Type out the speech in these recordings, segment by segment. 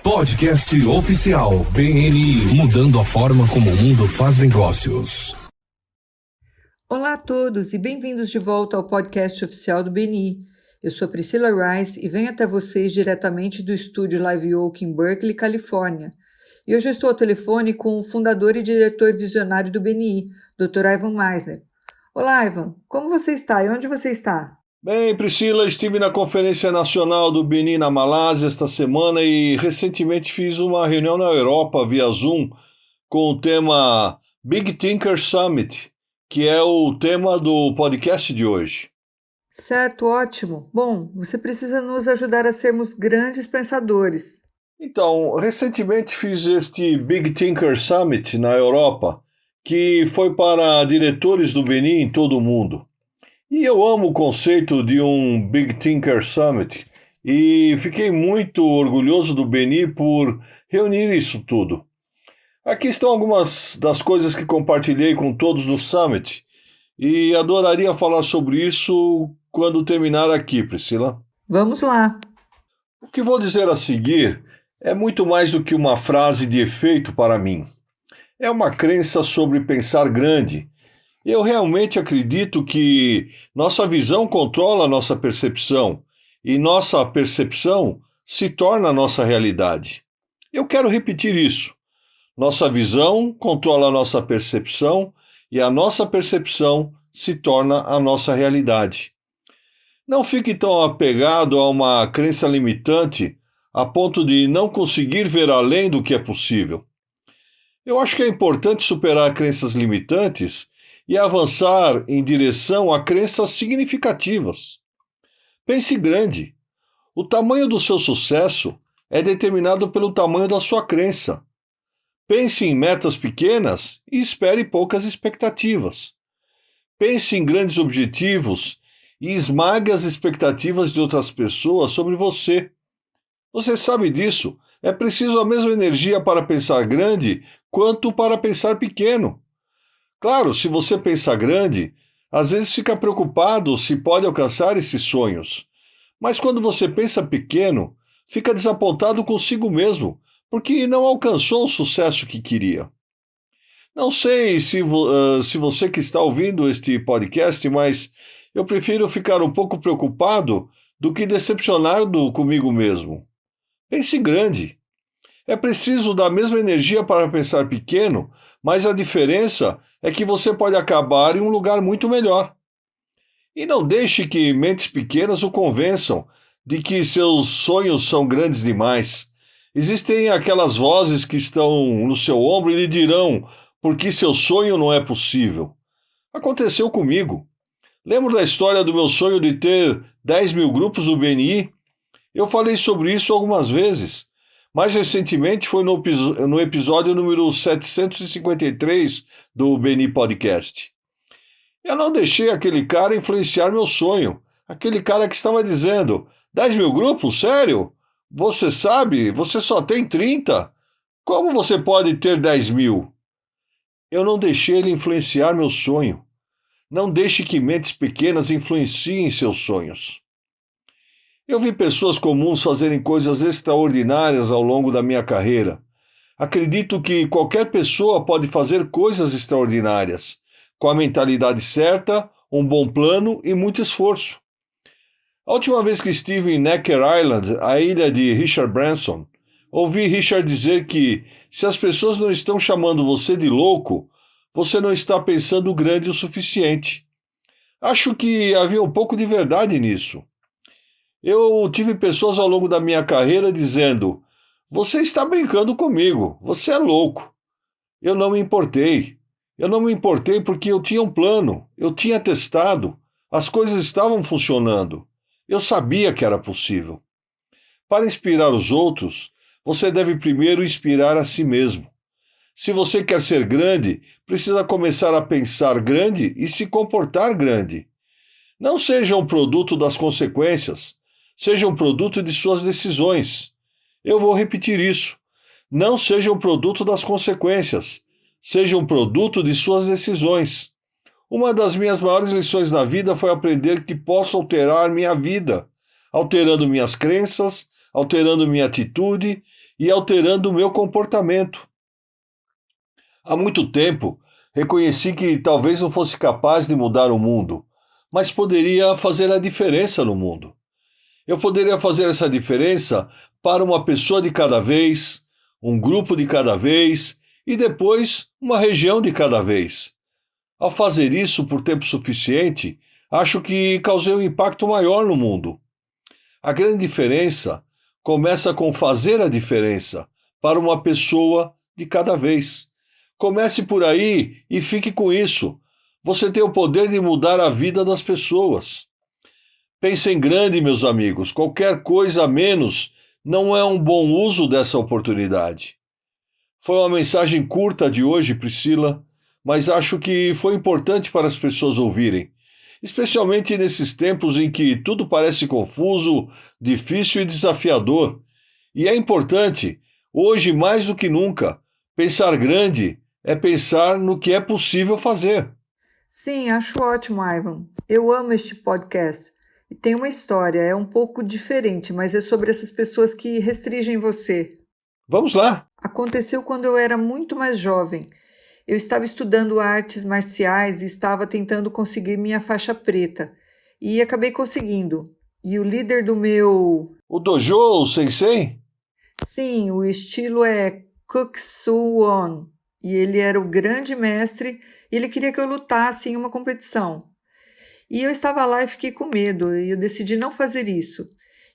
Podcast oficial BNI, mudando a forma como o mundo faz negócios. Olá a todos e bem-vindos de volta ao podcast oficial do BNI. Eu sou Priscila Rice e venho até vocês diretamente do estúdio Live Oak em Berkeley, Califórnia. E hoje eu estou ao telefone com o fundador e diretor visionário do BNI, Dr. Ivan Misner. Olá, Ivan, como você está e onde você está? Bem, Priscila, estive na Conferência Nacional do BNI na Malásia esta semana e recentemente fiz uma reunião na Europa via Zoom com o tema Big Thinker Summit, que é o tema do podcast de hoje. Certo, ótimo. Bom, você precisa nos ajudar a sermos grandes pensadores. Então, recentemente fiz este Big Thinker Summit na Europa, que foi para diretores do BNI em todo o mundo. E eu amo o conceito de um Big Thinker Summit e fiquei muito orgulhoso do BNI por reunir isso tudo. Aqui estão algumas das coisas que compartilhei com todos no Summit e adoraria falar sobre isso quando terminar aqui, Priscila. Vamos lá. O que vou dizer a seguir é muito mais do que uma frase de efeito para mim. É uma crença sobre pensar grande. Eu realmente acredito que nossa visão controla a nossa percepção e nossa percepção se torna a nossa realidade. Eu quero repetir isso. Nossa visão controla a nossa percepção e a nossa percepção se torna a nossa realidade. Não fique tão apegado a uma crença limitante a ponto de não conseguir ver além do que é possível. Eu acho que é importante superar crenças limitantes e avançar em direção a crenças significativas. Pense grande. O tamanho do seu sucesso é determinado pelo tamanho da sua crença. Pense em metas pequenas e espere poucas expectativas. Pense em grandes objetivos e esmague as expectativas de outras pessoas sobre você. Você sabe disso. É preciso a mesma energia para pensar grande quanto para pensar pequeno. Claro, se você pensa grande, às vezes fica preocupado se pode alcançar esses sonhos. Mas quando você pensa pequeno, fica desapontado consigo mesmo, porque não alcançou o sucesso que queria. Não sei se você que está ouvindo este podcast, mas eu prefiro ficar um pouco preocupado do que decepcionado comigo mesmo. Pense grande. É preciso da mesma energia para pensar pequeno, mas a diferença é que você pode acabar em um lugar muito melhor. E não deixe que mentes pequenas o convençam de que seus sonhos são grandes demais. Existem aquelas vozes que estão no seu ombro e lhe dirão por que seu sonho não é possível. Aconteceu comigo. Lembro da história do meu sonho de ter 10.000 grupos do BNI. Eu falei sobre isso algumas vezes. Mais recentemente foi no episódio número 753 do BNI Podcast. Eu não deixei aquele cara influenciar meu sonho. Aquele cara que estava dizendo, 10.000 grupos? Sério? Você sabe, você só tem 30. Como você pode ter 10.000? Eu não deixei ele influenciar meu sonho. Não deixe que mentes pequenas influenciem seus sonhos. Eu vi pessoas comuns fazerem coisas extraordinárias ao longo da minha carreira. Acredito que qualquer pessoa pode fazer coisas extraordinárias, com a mentalidade certa, um bom plano e muito esforço. A última vez que estive em Necker Island, a ilha de Richard Branson, ouvi Richard dizer que se as pessoas não estão chamando você de louco, você não está pensando grande o suficiente. Acho que havia um pouco de verdade nisso. Eu tive pessoas ao longo da minha carreira dizendo: você está brincando comigo, você é louco. Eu não me importei. Eu não me importei porque eu tinha um plano, eu tinha testado, as coisas estavam funcionando. Eu sabia que era possível. Para inspirar os outros, você deve primeiro inspirar a si mesmo. Se você quer ser grande, precisa começar a pensar grande e se comportar grande. Não seja um produto das consequências, seja um produto de suas decisões. Eu vou repetir isso. Não seja um produto das consequências, seja um produto de suas decisões. Uma das minhas maiores lições na vida foi aprender que posso alterar minha vida, alterando minhas crenças, alterando minha atitude e alterando o meu comportamento. Há muito tempo, reconheci que talvez não fosse capaz de mudar o mundo, mas poderia fazer a diferença no mundo. Eu poderia fazer essa diferença para uma pessoa de cada vez, um grupo de cada vez e depois uma região de cada vez. Ao fazer isso por tempo suficiente, acho que causei um impacto maior no mundo. A grande diferença começa com fazer a diferença para uma pessoa de cada vez. Comece por aí e fique com isso. Você tem o poder de mudar a vida das pessoas. Pensem grande, meus amigos. Qualquer coisa a menos não é um bom uso dessa oportunidade. Foi uma mensagem curta de hoje, Priscila, mas acho que foi importante para as pessoas ouvirem, especialmente nesses tempos em que tudo parece confuso, difícil e desafiador. E é importante, hoje mais do que nunca, pensar grande é pensar no que é possível fazer. Sim, acho ótimo, Ivan. Eu amo este podcast. E tem uma história, é um pouco diferente, mas é sobre essas pessoas que restringem você. Vamos lá! Aconteceu quando eu era muito mais jovem. Eu estava estudando artes marciais e estava tentando conseguir minha faixa preta. E acabei conseguindo. E o líder do meu... O dojo, o sensei? Sim, o estilo é Kuk-Soo-Won. E ele era o grande mestre e ele queria que eu lutasse em uma competição. E eu estava lá e fiquei com medo e eu decidi não fazer isso.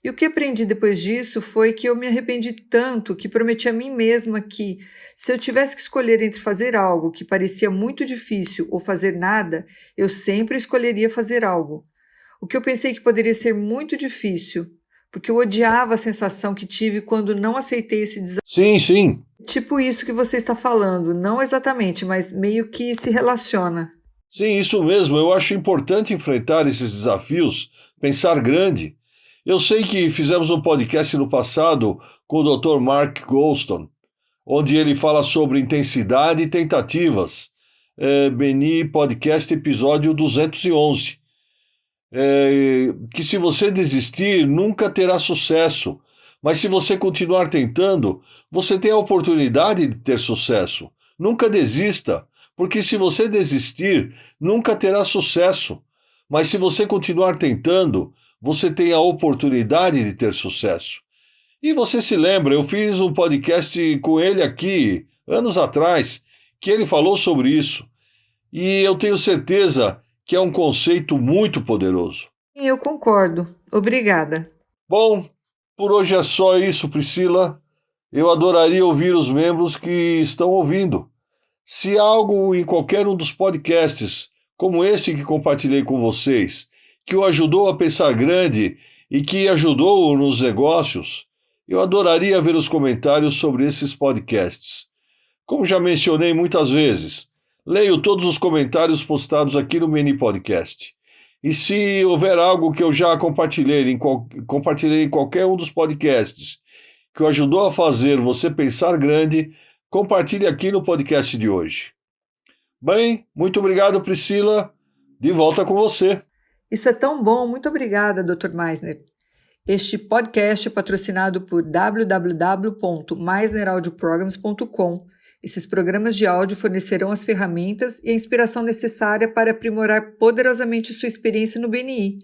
E o que aprendi depois disso foi que eu me arrependi tanto que prometi a mim mesma que, se eu tivesse que escolher entre fazer algo que parecia muito difícil ou fazer nada, eu sempre escolheria fazer algo. O que eu pensei que poderia ser muito difícil, porque eu odiava a sensação que tive quando não aceitei esse desafio. Sim. Tipo isso que você está falando, não exatamente, mas meio que se relaciona. Sim, isso mesmo. Eu acho importante enfrentar esses desafios, pensar grande. Eu sei que fizemos um podcast no passado com o Dr. Mark Goldstone, onde ele fala sobre intensidade e tentativas. Beni Podcast, episódio 211. Que se você desistir, nunca terá sucesso. Mas se você continuar tentando, você tem a oportunidade de ter sucesso. Nunca desista, porque se você desistir, nunca terá sucesso. Mas se você continuar tentando, você tem a oportunidade de ter sucesso. E você se lembra, eu fiz um podcast com ele aqui, anos atrás, que ele falou sobre isso. E eu tenho certeza que é um conceito muito poderoso. Sim, eu concordo. Obrigada. Bom, por hoje é só isso, Priscila. Eu adoraria ouvir os membros que estão ouvindo. Se há algo em qualquer um dos podcasts, como esse que compartilhei com vocês, que o ajudou a pensar grande e que ajudou nos negócios, eu adoraria ver os comentários sobre esses podcasts. Como já mencionei muitas vezes, leio todos os comentários postados aqui no Mini Podcast. E se houver algo que eu já compartilhei em qualquer um dos podcasts que o ajudou a fazer você pensar grande, compartilhe aqui no podcast de hoje. Bem, muito obrigado, Priscila. De volta com você. Isso é tão bom. Muito obrigada, Dr. Meisner. Este podcast é patrocinado por www.meisneraudioprograms.com. Esses programas de áudio fornecerão as ferramentas e a inspiração necessária para aprimorar poderosamente sua experiência no BNI.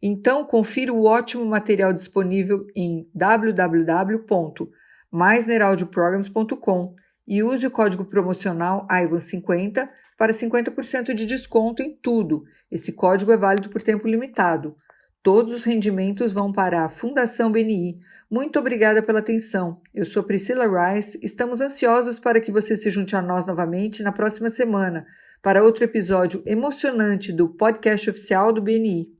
Então, confira o ótimo material disponível em www.meisneraudioprograms.com e use o código promocional IVAN50 para 50% de desconto em tudo. Esse código é válido por tempo limitado. Todos os rendimentos vão para a Fundação BNI. Muito obrigada pela atenção. Eu sou Priscila Rice. Estamos ansiosos para que você se junte a nós novamente na próxima semana para outro episódio emocionante do podcast oficial do BNI.